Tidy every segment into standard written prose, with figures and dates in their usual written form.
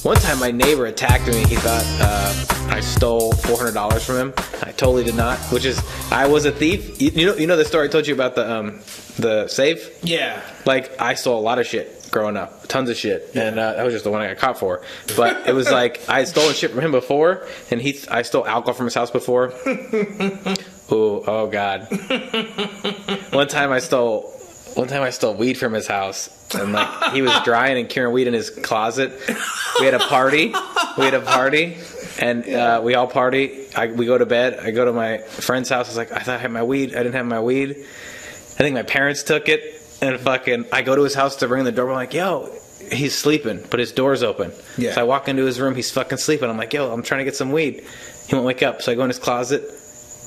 One time my neighbor attacked me. He thought I stole $400 from him. I totally did not. Which is, I was a thief. You know the story I told you about the safe? Yeah. Like, I stole a lot of shit growing up. Tons of shit. And that was just the one I got caught for. But it was like, I had stolen shit from him before. And I stole alcohol from his house before. Ooh, oh God. One time I stole weed from his house. And like, he was drying and curing weed in his closet. We had a party. And we all party. We go to bed. I go to my friend's house. I was like, I thought I had my weed. I didn't have my weed. I think my parents took it. And fucking, I go to his house to ring the doorbell. I'm like, yo, he's sleeping, but his door's open. Yeah. So I walk into his room. He's fucking sleeping. I'm like, yo, I'm trying to get some weed. He won't wake up. So I go in his closet.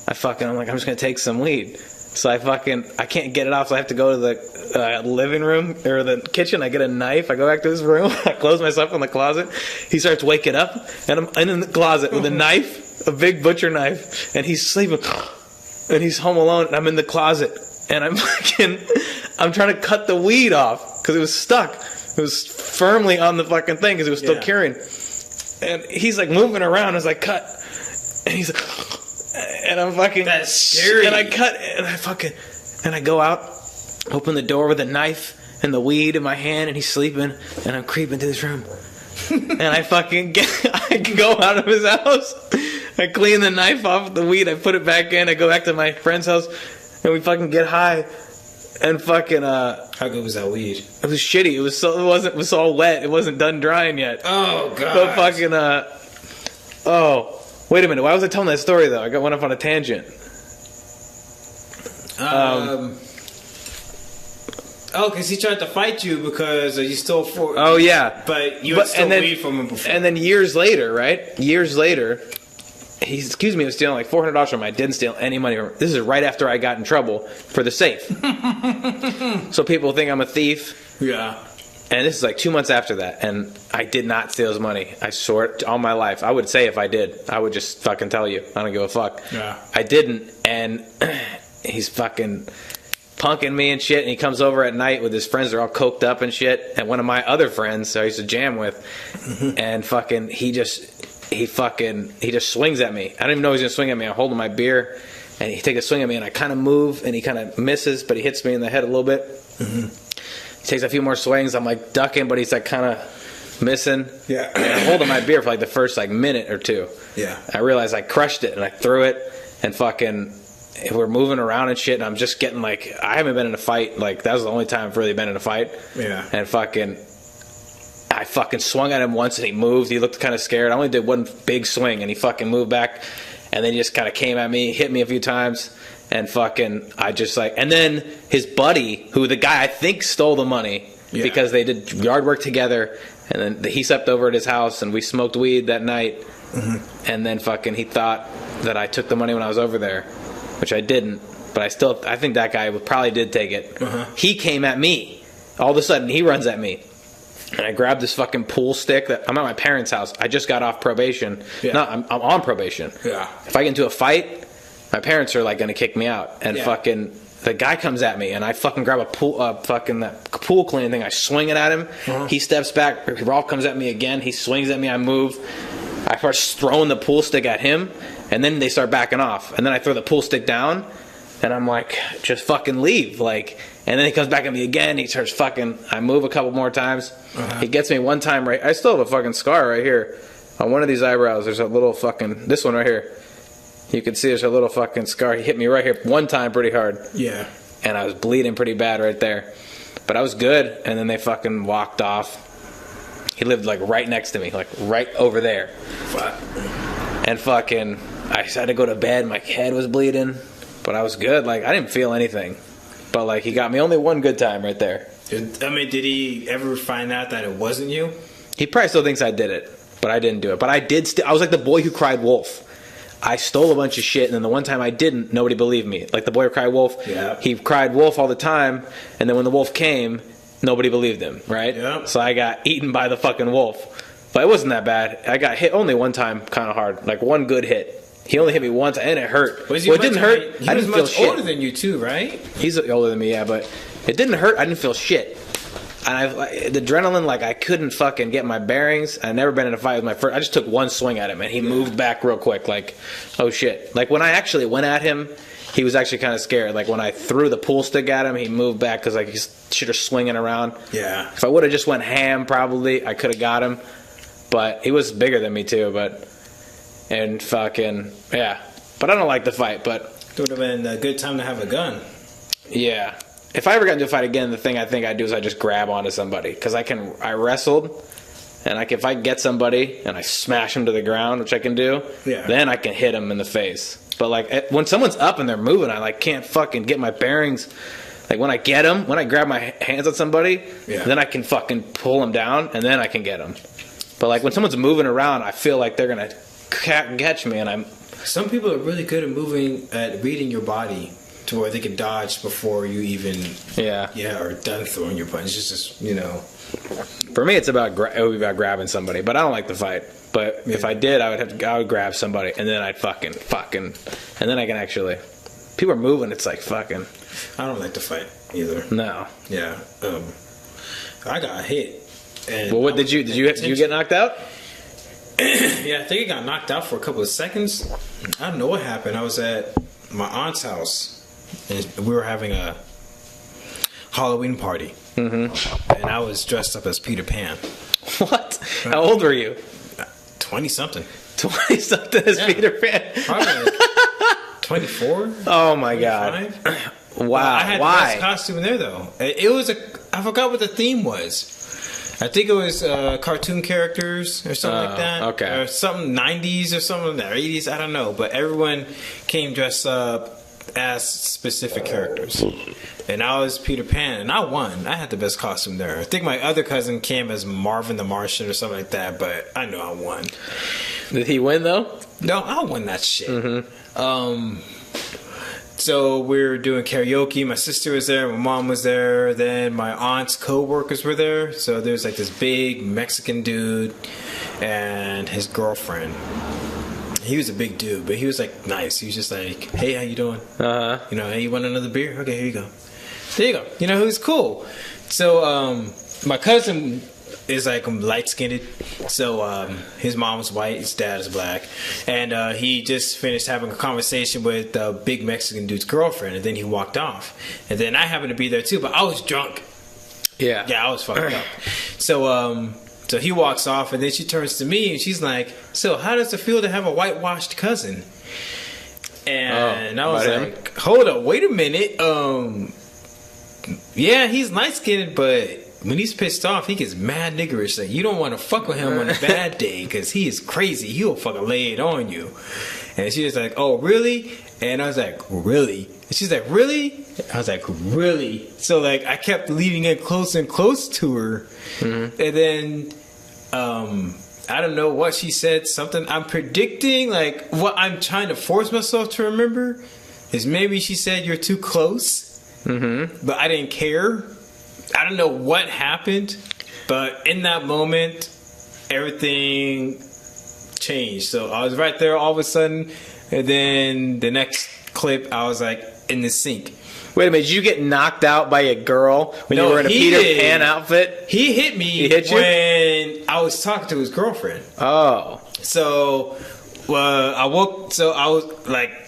I'm like, I'm just going to take some weed. So I can't get it off. So I have to go to the living room or the kitchen. I get a knife. I go back to his room. I close myself in the closet. He starts waking up, and I'm in the closet with a knife, a big butcher knife, and he's sleeping. And he's home alone, and I'm in the closet, and I'm trying to cut the weed off because it was stuck. It was firmly on the fucking thing because it was still curing. And he's like moving around as I cut, and he's like. And I'm fucking... That's scary. And I cut, and I go out, open the door with a knife and the weed in my hand, and he's sleeping, and I'm creeping to this room. And I go out of his house, I clean the knife off the weed, I put it back in, I go back to my friend's house, and we fucking get high, and fucking... How good was that weed? It was shitty. It was all wet. It wasn't done drying yet. Oh, God. But fucking, wait a minute. Why was I telling that story, though? I went off on a tangent. Because he tried to fight you because you stole $4. Oh, yeah. But you had stole weed from him before. And then years later, right? Years later, he accused me of stealing like $400 from him. I didn't steal any money from him. This is right after I got in trouble for the safe. So people think I'm a thief. Yeah. And this is like 2 months after that, and I did not steal his money. I swore it all my life. I would say if I did. I would just fucking tell you. I don't give a fuck. Yeah. I didn't, and he's fucking punking me and shit, and he comes over at night with his friends. They're all coked up and shit, and one of my other friends I used to jam with, and fucking he just swings at me. I don't even know he's going to swing at me. I'm holding my beer, and he takes a swing at me, and I kind of move, and he kind of misses, but he hits me in the head a little bit. He takes a few more swings. I'm like ducking, but he's like kind of missing. Yeah. And I'm holding my beer for like the first like minute or two. Yeah. I realized I crushed it and I threw it, and fucking we're moving around and shit, and I'm just getting like, I haven't been in a fight. Like, that was the only time I've really been in a fight. Yeah. And I fucking swung at him once and he moved. He looked kind of scared. I only did one big swing and he fucking moved back, and then he just kind of came at me, hit me a few times. And fucking, I just like, and then his buddy, who the guy I think stole the money because they did yard work together, and then he slept over at his house and we smoked weed that night. And then fucking, he thought that I took the money when I was over there, which I didn't. But I think that guy probably did take it. He came at me. All of a sudden, he runs at me. And I grabbed this fucking pool stick. I'm at my parents' house. I just got off probation. No, I'm on probation. Yeah. If I get into a fight, my parents are like going to kick me out, and fucking the guy comes at me, and I fucking grab that pool cleaning thing. I swing it at him. He steps back. Rolf comes at me again. He swings at me. I move. I start throwing the pool stick at him, and then they start backing off. And then I throw the pool stick down, and I'm like, just fucking leave. Like, and then he comes back at me again. He starts fucking. I move a couple more times. He gets me one time right. I still have a fucking scar right here on one of these eyebrows. There's a little fucking this one right here. You can see there's a little fucking scar. He hit me right here one time pretty hard. Yeah. And I was bleeding pretty bad right there. But I was good. And then they fucking walked off. He lived like right next to me. Like right over there. Fuck. And fucking, I had to go to bed. My head was bleeding. But I was good. Like, I didn't feel anything. But like, he got me only one good time right there. I mean, did he ever find out that it wasn't you? He probably still thinks I did it. But I didn't do it. But I did. I was like the boy who cried wolf. I stole a bunch of shit, and then the one time I didn't, nobody believed me. Like the boy who cried wolf, he cried wolf all the time, and then when the wolf came, nobody believed him, right? Yep. So I got eaten by the fucking wolf. But it wasn't that bad. I got hit only one time kind of hard, like one good hit. He only hit me once, and it hurt. Well, it didn't hurt. He was much older than you too, right? He's older than me, yeah, but it didn't hurt. I didn't feel shit. the adrenaline, like, I couldn't fucking get my bearings. I'd never been in a fight with my first. I just took one swing at him, and he moved back real quick, like, oh shit. Like, when I actually went at him, he was actually kind of scared. Like, when I threw the pool stick at him, he moved back because, like, he's shit swinging around. Yeah. If I would have just went ham, probably I could have got him. But he was bigger than me too. And fucking yeah. But I don't like the fight. But it would have been a good time to have a gun. Yeah. If I ever got into a fight again, the thing I think I'd do is I just grab onto somebody because I wrestled, and if I get somebody and I smash them to the ground, which I can do, then I can hit them in the face. But like when someone's up and they're moving, I like can't fucking get my bearings. Like when I get them, when I grab my hands on somebody, then I can fucking pull them down and then I can get them. But like when someone's moving around, I feel like they're gonna catch me, and I'm. Some people are really good at reading your body to where they can dodge before you even are done throwing your punch. It's just For me, it would be about grabbing somebody, but I don't like the fight. But if I did, I would grab somebody, and then I'd fucking, and then I can actually. People are moving. It's like fucking. I don't like to fight either. No. Yeah. I got hit. And well, what did you get knocked out? Yeah, I think I got knocked out for a couple of seconds. I don't know what happened. I was at my aunt's house, and we were having a Halloween party. Mm-hmm. And I was dressed up as Peter Pan. What? How old were you? 20-something. 20-something as Peter Pan? Probably like 24? Oh, my 25? God. Wow. I had the best costume there, though. It was I forgot what the theme was. I think it was cartoon characters or something like that. Okay. Or something 90s or something, or 80s, I don't know. But everyone came dressed up as specific characters. And I was Peter Pan, and I won. I had the best costume there. I think my other cousin came as Marvin the Martian or something like that, but I know I won. Did he win, though? No, I won that shit. So we were doing karaoke. My sister was there. My mom was there. Then my aunt's co-workers were there. So there was like this big Mexican dude and his girlfriend. He was a big dude, but he was like nice. He was just like, "Hey, how you doing? Hey, you want another beer? Okay, here you go. There you go." He was cool. So my cousin is like light skinned. So his mom's white, his dad is black, and he just finished having a conversation with the big Mexican dude's girlfriend, and then he walked off. And then I happened to be there too, but I was drunk. Yeah, I was fucked up. So he walks off, and then she turns to me and she's like, "So how does it feel to have a whitewashed cousin?" And I was like, "Hold up, wait a minute. Yeah, he's light skinned, but when he's pissed off, he gets mad niggerish. Like, you don't want to fuck with him on a bad day because he is crazy. He'll fucking lay it on you." And she was like, "Oh, really?" And I was like, "Really?" And she's like, "Really?" I was like, "Really?" So, like, I kept leading it close and close to her. Mm-hmm. And then, I don't know what she said. Something I'm predicting, like, what I'm trying to force myself to remember is maybe she said, "You're too close." Mm-hmm. But I didn't care. I don't know what happened, but in that moment, everything changed. So I was right there all of a sudden, and then the next clip, I was like in the sink. Wait a minute, did you get knocked out by a girl when you were in a Peter Pan outfit? He hit me. He hit you? When I was talking to his girlfriend. Oh. So I woke, so I was like,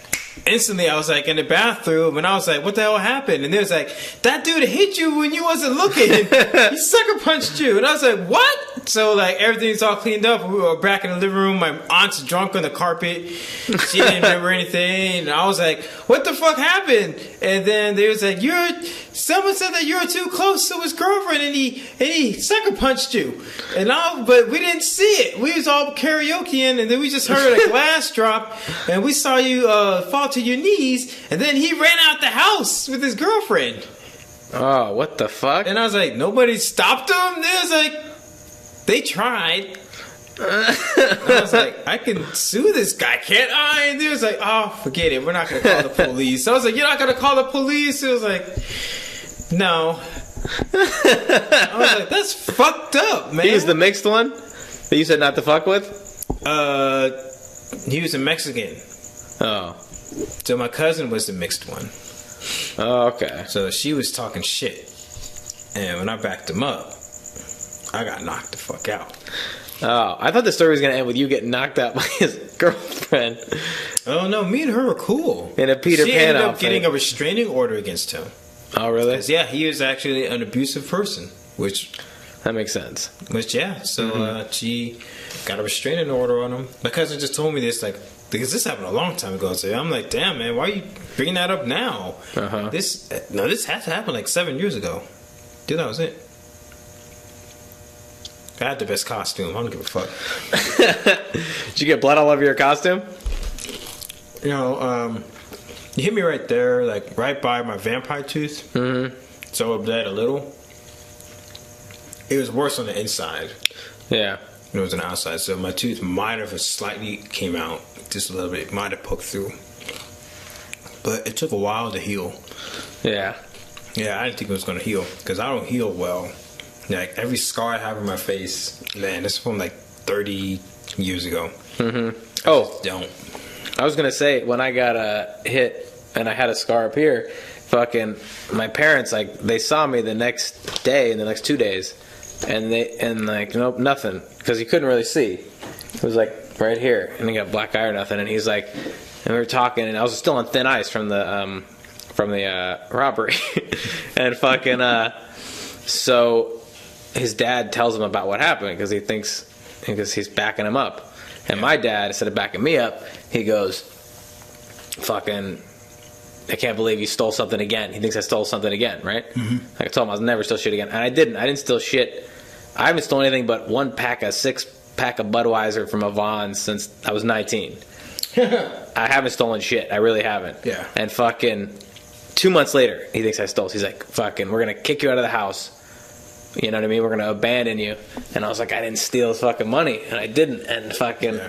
instantly I was like in the bathroom, and I was like, "What the hell happened?" And they was like, "That dude hit you when you wasn't looking. He sucker punched you." And I was like, "What?" So like everything's all cleaned up. We were back in the living room. My aunt's drunk on the carpet. She didn't remember anything. And I was like, "What the fuck happened?" And then they was like, someone said that you were too close to his girlfriend, and he sucker punched you. But we didn't see it. We was all karaokeing, and then we just heard a glass drop, and we saw you fall to your knees, and then he ran out the house with his girlfriend. Oh, what the fuck? And I was like, nobody stopped him? They was like, they tried. I was like, I can sue this guy, can't I? And they was like, "Oh, forget it. We're not going to call the police." So I was like, "You're not going to call the police?" It was like, "No." I was like, that's fucked up, man. He was the mixed one that you said not to fuck with? He was a Mexican. Oh. So my cousin was the mixed one. Oh, okay. So she was talking shit. And when I backed him up, I got knocked the fuck out. Oh, I thought the story was going to end with you getting knocked out by his girlfriend. Oh, no. Me and her were cool. In a Peter she Pan ended up outfit. getting a restraining order against him. Oh, really? Yeah, he was actually an abusive person, which That makes sense. yeah. So she got a restraining order on him. My cousin just told me this, like, because this happened a long time ago. So I'm like, damn, man, why are you bringing that up now? Uh-huh. This had to happen like 7 years ago. Dude, that was it. I had the best costume. I don't give a fuck. Did you get blood all over your costume? You know, you hit me right there, like right by my vampire tooth. Mm-hmm. So it bled a little. It was worse on the inside. Yeah. It was on the outside. So my tooth might have slightly came out just a little bit. It might have poked through. But it took a while to heal. Yeah. Yeah, I didn't think it was going to heal because I don't heal well. Like every scar I have on my face, man, this is from like 30 years ago. Mm-hmm. Oh, Don't. I was gonna say when I got hit and I had a scar up here, fucking my parents like they saw me the next day and the next 2 days, and like nope, nothing, because he couldn't really see. It was like right here, and he got black eye or nothing, and he's like, and we were talking, and I was still on thin ice from the robbery, and fucking so. His dad tells him about what happened because he's backing him up. And my dad, instead of backing me up, he goes, fucking, I can't believe you stole something again. He thinks I stole something again, right? Mm-hmm. Like I told him I was never steal shit again. And I didn't. I didn't steal shit. I haven't stolen anything but 6-pack of Budweiser from a Vons since I was 19. I haven't stolen shit. I really haven't. Yeah. And fucking 2 months later, he thinks I stole. He's like, fucking, we're going to kick you out of the house. You know what I mean? We're going to abandon you. And I was like, I didn't steal his fucking money. And I didn't. And fucking,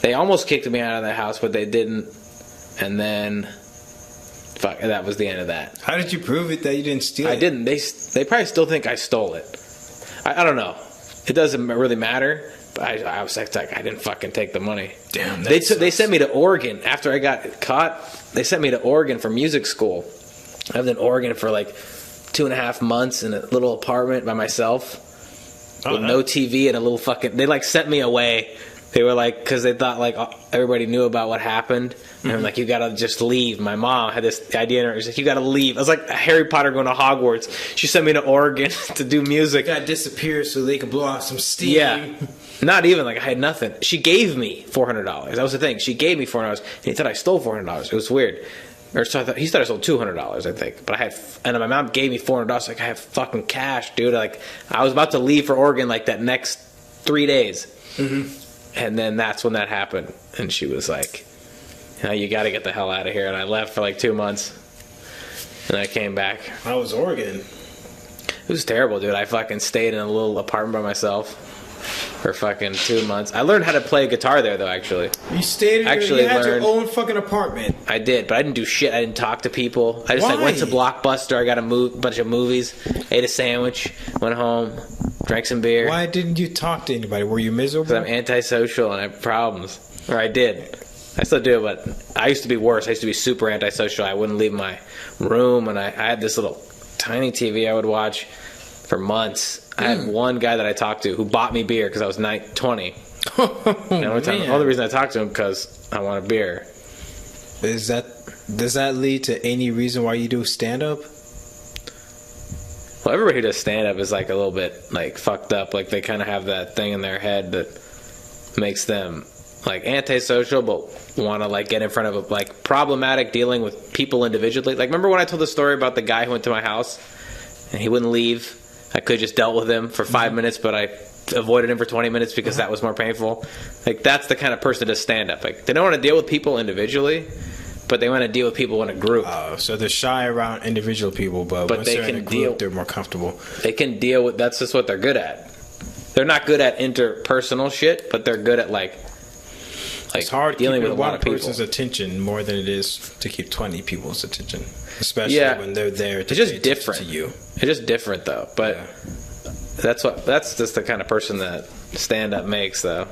They almost kicked me out of the house, but they didn't. And then, fuck, that was the end of that. How did you prove it that you didn't steal it? I didn't. They probably still think I stole it. I don't know. It doesn't really matter. But I was like, I didn't fucking take the money. Damn, they sent me to Oregon after I got caught. They sent me to Oregon for music school. I lived in Oregon for like 2.5 months in a little apartment by myself with no TV and a little fucking. They like sent me away. They were like, because they thought like everybody knew about what happened. And I'm like, you gotta just leave. My mom had this idea in her. She's like, you gotta leave. I was like Harry Potter going to Hogwarts. She sent me to Oregon to do music. You gotta disappear so they could blow out some steam. Yeah. Not even, like I had nothing. She gave me $400. That was the thing. She gave me $400. And he thought I stole $400. It was weird. Or so he thought I sold $200, I think. But and my mom gave me $400. Like, I have fucking cash, dude. Like, I was about to leave for Oregon like that next 3 days. Mm-hmm. And then that's when that happened. And she was like, you got to get the hell out of here. And I left for like 2 months. And I came back. How was Oregon? It was terrible, dude. I fucking stayed in a little apartment by myself for fucking 2 months. I learned how to play guitar there, though, actually. You stayed in you had your own fucking apartment. I did, but I didn't do shit. I didn't talk to people. I just Why? like went to Blockbuster. I got a bunch of movies, ate a sandwich, went home, drank some beer. Why didn't you talk to anybody? Were you miserable? Because I'm antisocial and I have problems. Or I did. I still do, but I used to be worse. I used to be super antisocial. I wouldn't leave my room, and I had this little tiny TV I would watch for months. I had one guy that I talked to who bought me beer because I was 20. And the only reason I talked to him because I want a beer. Does that lead to any reason why you do stand up? Well, everybody who does stand up is like a little bit like fucked up. Like they kind of have that thing in their head that makes them like antisocial, but want to like get in front of like problematic dealing with people individually. Like remember when I told the story about the guy who went to my house and he wouldn't leave? I could just dealt with him for 5 minutes, but I avoided him for 20 minutes because that was more painful. Like that's the kind of person to stand up. Like they don't want to deal with people individually, but they want to deal with people in a group. So they're shy around individual people, but once they're in a group, they're more comfortable. They can deal with. That's just what they're good at. They're not good at interpersonal shit, but they're good at like it's hard dealing with a lot one of people. person's attention more than it is to keep 20 people's attention, especially when they're there to it's just different to you. It's just different though, but that's just the kind of person that stand up makes though.